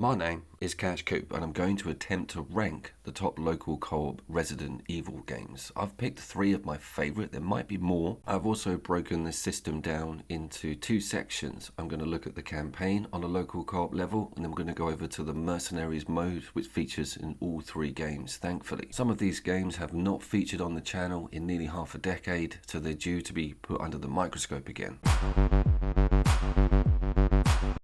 My name is Cash Coop and I'm going to attempt to rank the top local co-op Resident Evil games. I've picked 3 of my favourite, there might be more. I've also broken this system down into 2 sections. I'm going to look at the campaign on a local co-op level, and then we're going to go over to the Mercenaries mode, which features in all 3 games, thankfully. Some of these games have not featured on the channel in nearly half a decade, so they're due to be put under the microscope again.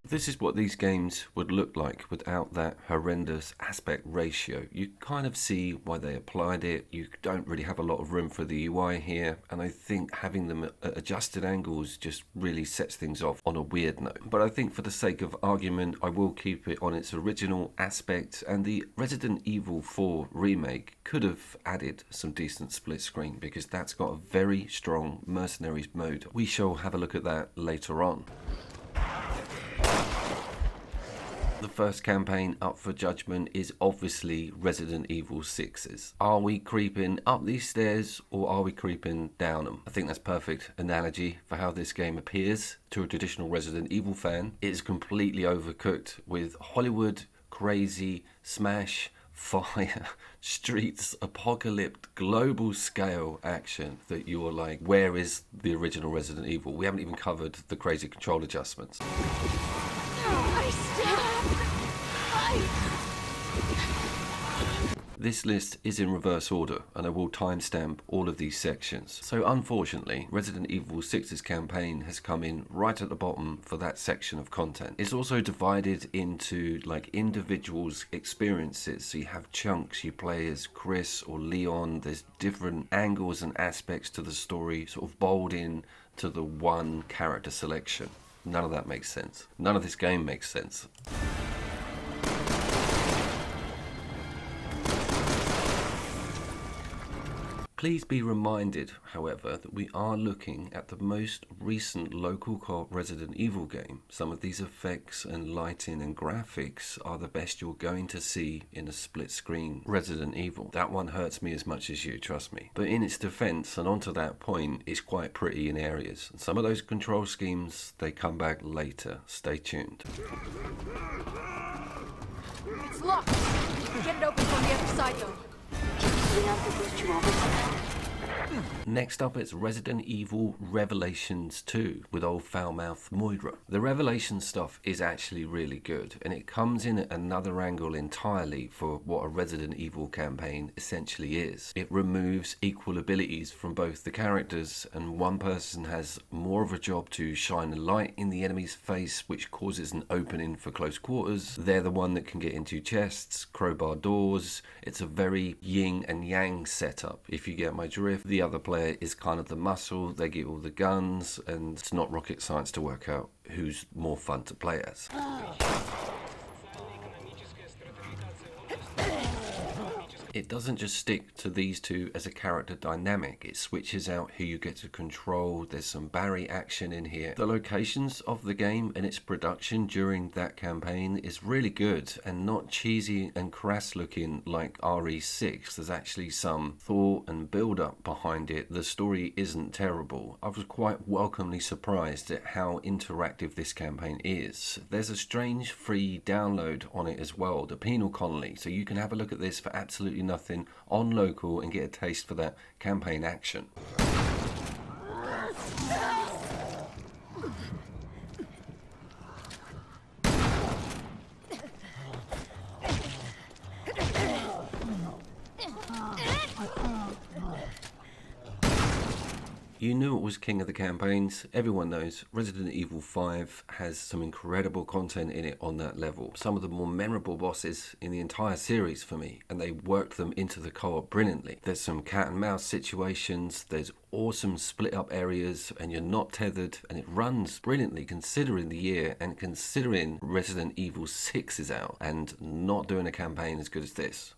This is what these games would look like without that horrendous aspect ratio. You kind of see why they applied it. You don't really have a lot of room for the UI here, and I think having them at adjusted angles just really sets things off on a weird note. But I think for the sake of argument, I will keep it on its original aspect, and the Resident Evil 4 remake could have added some decent split screen because that's got a very strong Mercenaries mode. We shall have a look at that later on. The first campaign up for judgment is obviously Resident Evil 6's. Are we creeping up these stairs or are we creeping down them? I think that's perfect analogy for how this game appears to a traditional Resident Evil fan. It is completely overcooked with Hollywood, crazy, smash, fire, streets, apocalypse, global scale action that you're like, where is the original Resident Evil? We haven't even covered the crazy control adjustments. This list is in reverse order, and I will timestamp all of these sections. So unfortunately, Resident Evil 6's campaign has come in right at the bottom for that section of content. It's also divided into like individuals' experiences. So you have chunks, you play as Chris or Leon, there's different angles and aspects to the story, sort of bowled in to the one character selection. None of that makes sense. None of this game makes sense. Please be reminded, however, that we are looking at the most recent local co-op Resident Evil game. Some of these effects and lighting and graphics are the best you're going to see in a split screen Resident Evil. That one hurts me as much as you, trust me. But in its defense, and onto that point, it's quite pretty in areas. And some of those control schemes, they come back later. Stay tuned. It's locked. Get it open from the other side though. Next up, it's Resident Evil Revelations 2 with old foul-mouthed Moira. The Revelations stuff is actually really good, and it comes in at another angle entirely for what a Resident Evil campaign essentially is. It removes equal abilities from both the characters, and one person has more of a job to shine a light in the enemy's face, which causes an opening for close quarters. They're the one that can get into chests, crowbar doors. It's a very yin and yang setup, if you get my drift. The other player is kind of the muscle, they get all the guns, and it's not rocket science to work out who's more fun to play as. It doesn't just stick to these two as a character dynamic, it switches out who you get to control. There's some Barry action in here. The locations of the game and its production during that campaign is really good and not cheesy and crass looking like RE6. There's actually some thought and build up behind it. The story isn't terrible. I was quite welcomely surprised at how interactive this campaign is. There's a strange free download on it as well, the Penal Colony, so you can have a look at this for absolutely nothing on local and get a taste for that campaign action. You knew it was king of the campaigns. Everyone knows Resident Evil 5 has some incredible content in it on that level. Some of the more memorable bosses in the entire series for me, and they worked them into the co-op brilliantly. There's some cat and mouse situations, there's awesome split up areas, and you're not tethered, and it runs brilliantly considering the year and considering Resident Evil 6 is out and not doing a campaign as good as this.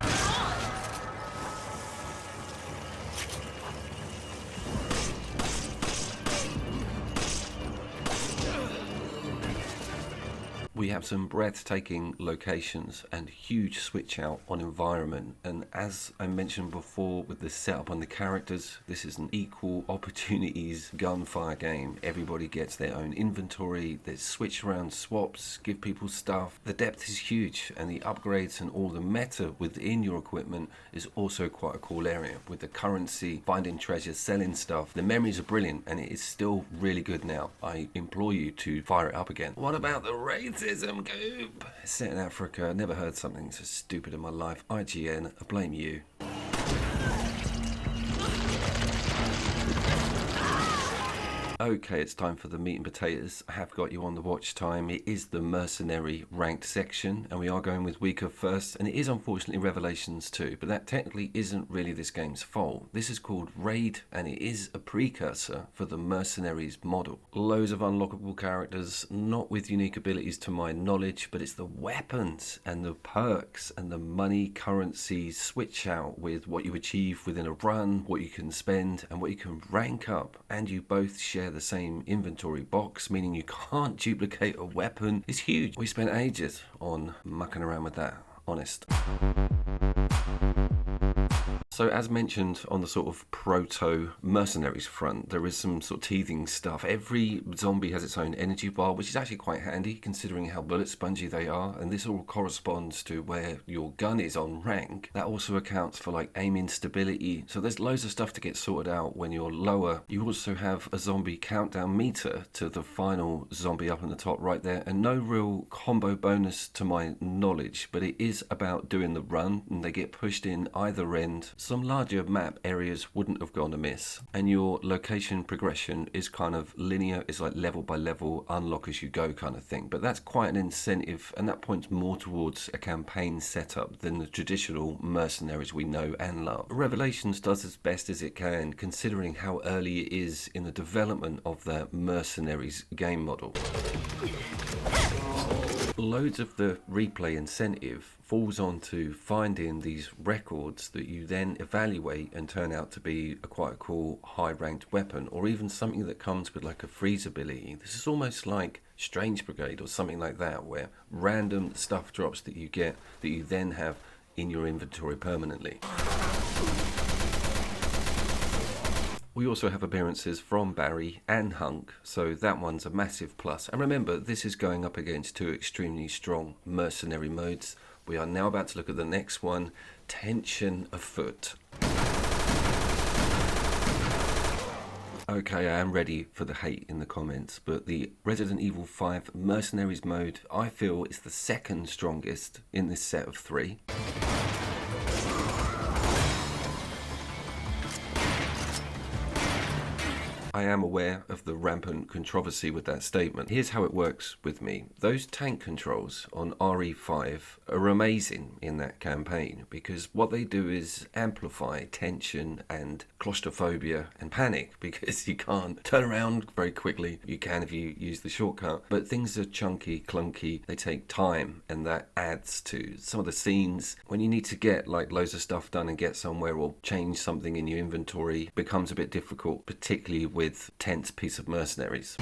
We We have some breathtaking locations and huge switch out on environment, and as I mentioned before with the setup on the characters, this is an equal opportunities gunfire game. Everybody gets their own inventory, there's switch around swaps, give people stuff. The depth is huge, and the upgrades and all the meta within your equipment is also quite a cool area, with the currency, finding treasures, selling stuff. The memories are brilliant, and it is still really good now. I implore you to fire it up again. What about the racism, Goop? It's set in Africa. I never heard something so stupid in my life. IGN, I blame you. Okay, it's time for the meat and potatoes. I have got you on the watch time. It is the Mercenary ranked section, and we are going with weaker first, and it is unfortunately Revelations 2, but that technically isn't really this game's fault. This is called Raid, and it is a precursor for the Mercenaries model. Loads of unlockable characters, not with unique abilities to my knowledge, but it's the weapons and the perks and the money currency switch out with what you achieve within a run, what you can spend, and what you can rank up, and you both share the same inventory box, meaning you can't duplicate a weapon. It's huge. We spent ages on mucking around with that, honest. So as mentioned on the sort of proto-mercenaries front, there is some sort of teething stuff. Every zombie has its own energy bar, which is actually quite handy considering how bullet spongy they are, and this all corresponds to where your gun is on rank. That also accounts for like aim instability, so there's loads of stuff to get sorted out when you're lower. You also have a zombie countdown meter to the final zombie up on the top right there, and no real combo bonus to my knowledge, but it is about doing the run, and they get pushed in either end. Some larger map areas wouldn't have gone amiss, and your location progression is kind of linear. It's like level by level, unlock as you go kind of thing, but that's quite an incentive, and that points more towards a campaign setup than the traditional mercenaries we know and love. Revelations does as best as it can considering how early it is in the development of the mercenaries game model. Loads of the replay incentive falls on to finding these records that you then evaluate and turn out to be a quite cool high ranked weapon, or even something that comes with like a freeze ability. This is almost like Strange Brigade or something like that, where random stuff drops that you get that you then have in your inventory permanently. We also have appearances from Barry and Hunk, so that one's a massive plus. And remember, this is going up against two extremely strong mercenary modes. We are now about to look at the next one, Tension Afoot. Okay, I am ready for the hate in the comments, but the Resident Evil 5 Mercenaries mode, I feel, is the second strongest in this set of three. I am aware of the rampant controversy with that statement. Here's how it works with me. Those tank controls on RE5 are amazing in that campaign, because what they do is amplify tension and claustrophobia and panic, because you can't turn around very quickly. You can if you use the shortcut, but things are chunky, clunky, they take time, and that adds to some of the scenes when you need to get like loads of stuff done and get somewhere or change something in your inventory becomes a bit difficult, particularly with tense piece of mercenaries.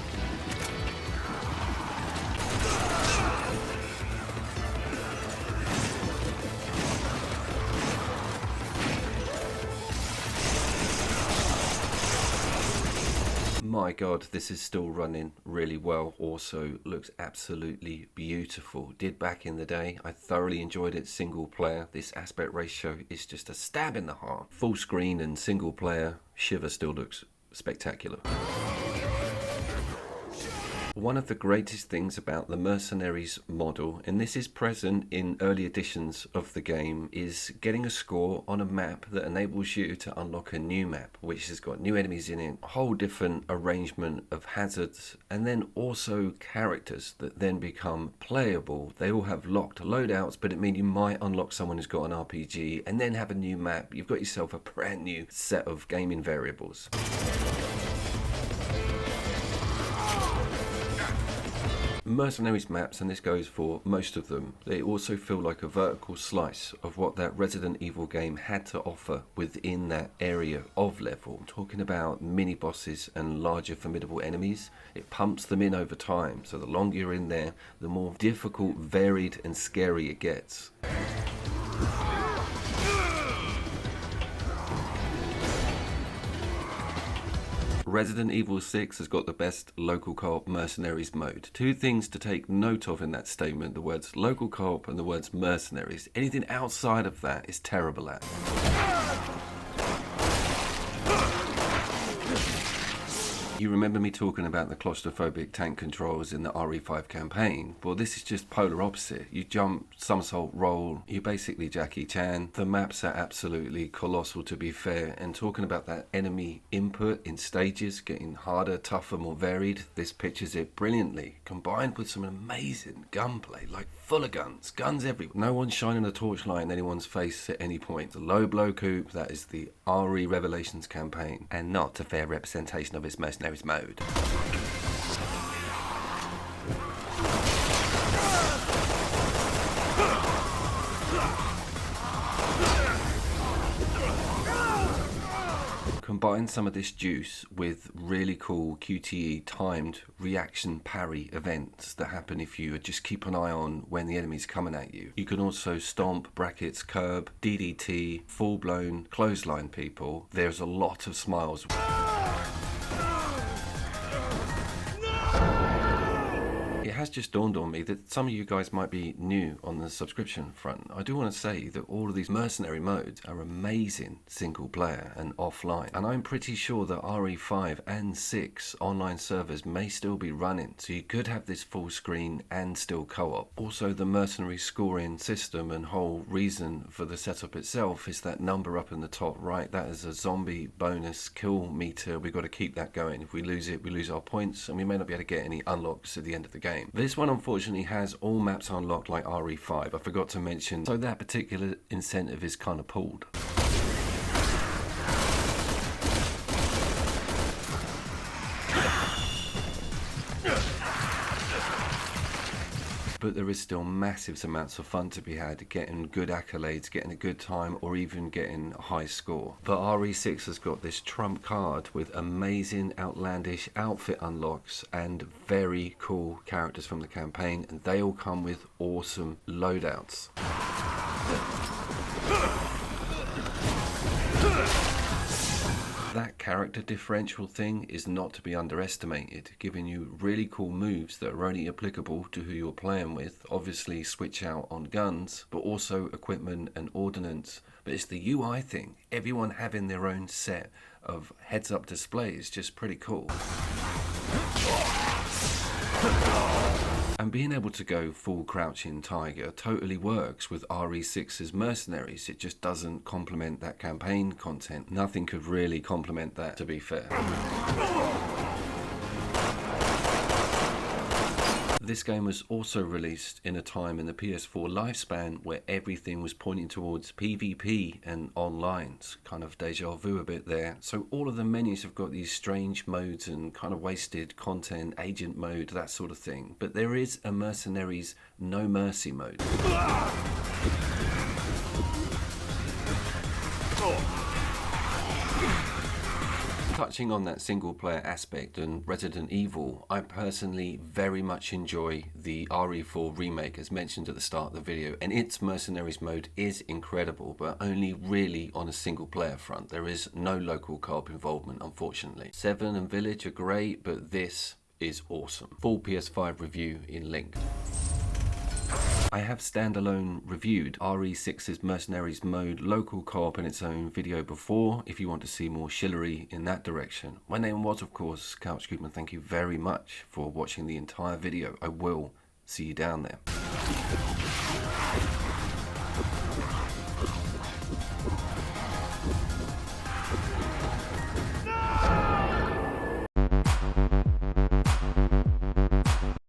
My god, this is still running really well. Also looks absolutely beautiful. Did back in the day. I thoroughly enjoyed it single player. This aspect ratio is just a stab in the heart. Full screen and single player, Shiver still looks spectacular. One of the greatest things about the Mercenaries model, and this is present in early editions of the game, is getting a score on a map that enables you to unlock a new map, which has got new enemies in it, a whole different arrangement of hazards, and then also characters that then become playable. They all have locked loadouts, but it means you might unlock someone who's got an RPG and then have a new map. You've got yourself a brand new set of gaming variables. Mercenaries maps, and this goes for most of them, they also feel like a vertical slice of what that Resident Evil game had to offer within that area of level. I'm talking about mini bosses and larger formidable enemies. It pumps them in over time, so the longer you're in there, the more difficult, varied and scary it gets. Resident Evil 6 has got the best local co-op Mercenaries mode. Two things to take note of in that statement, the words local co-op and the words Mercenaries. Anything outside of that is terrible at. You remember me talking about the claustrophobic tank controls in the RE5 campaign? Well, this is just polar opposite. You jump, somersault, roll, you're basically Jackie Chan. The maps are absolutely colossal, to be fair, and talking about that enemy input in stages getting harder, tougher, more varied, this pictures it brilliantly, combined with some amazing gunplay, like full of guns everywhere. No one's shining a torchlight in anyone's face at any point. The low blow coupe, that is the RE Revelations campaign, and not a fair representation of its Mercenaries mode. Combine some of this juice with really cool QTE timed reaction parry events that happen if you just keep an eye on when the enemy's coming at you. You can also stomp, brackets, curb, DDT, full-blown clothesline people. There's a lot of smiles. It has just dawned on me that some of you guys might be new on the subscription front. I do want to say that all of these mercenary modes are amazing single player and offline, and I'm pretty sure that RE5 and 6 online servers may still be running, so you could have this full screen and still co-op. Also, the mercenary scoring system and whole reason for the setup itself is that number up in the top right. That is a zombie bonus kill meter. We've got to keep that going. If we lose it, we lose our points, and we may not be able to get any unlocks at the end of the game. This one unfortunately has all maps unlocked like RE5. I forgot to mention, so that particular incentive is kind of pulled. But there is still massive amounts of fun to be had, getting good accolades, getting a good time, or even getting a high score. But RE6 has got this trump card with amazing, outlandish outfit unlocks and very cool characters from the campaign, and they all come with awesome loadouts. That character differential thing is not to be underestimated, giving you really cool moves that are only applicable to who you're playing with. Obviously switch out on guns, but also equipment and ordnance. But it's the UI thing, everyone having their own set of heads-up displays, just pretty cool. And being able to go full crouching tiger totally works with RE6's Mercenaries. It just doesn't complement that campaign content. Nothing could really complement that, to be fair. This game was also released in a time in the PS4 lifespan where everything was pointing towards PvP and online. It's kind of deja vu a bit there. So all of the menus have got these strange modes and kind of wasted content, agent mode, that sort of thing. But there is a Mercenaries No Mercy mode. Touching on that single player aspect and Resident Evil, I personally very much enjoy the RE4 remake as mentioned at the start of the video, and its Mercenaries mode is incredible, but only really on a single player front. There is no local co-op involvement, unfortunately. 7 and Village are great, but this is awesome. Full PS5 review in link. I have standalone reviewed RE6's Mercenaries mode local co-op in its own video before, if you want to see more shillery in that direction. My name was, of course, Couch Scoopman. Thank you very much for watching the entire video. I will see you down there.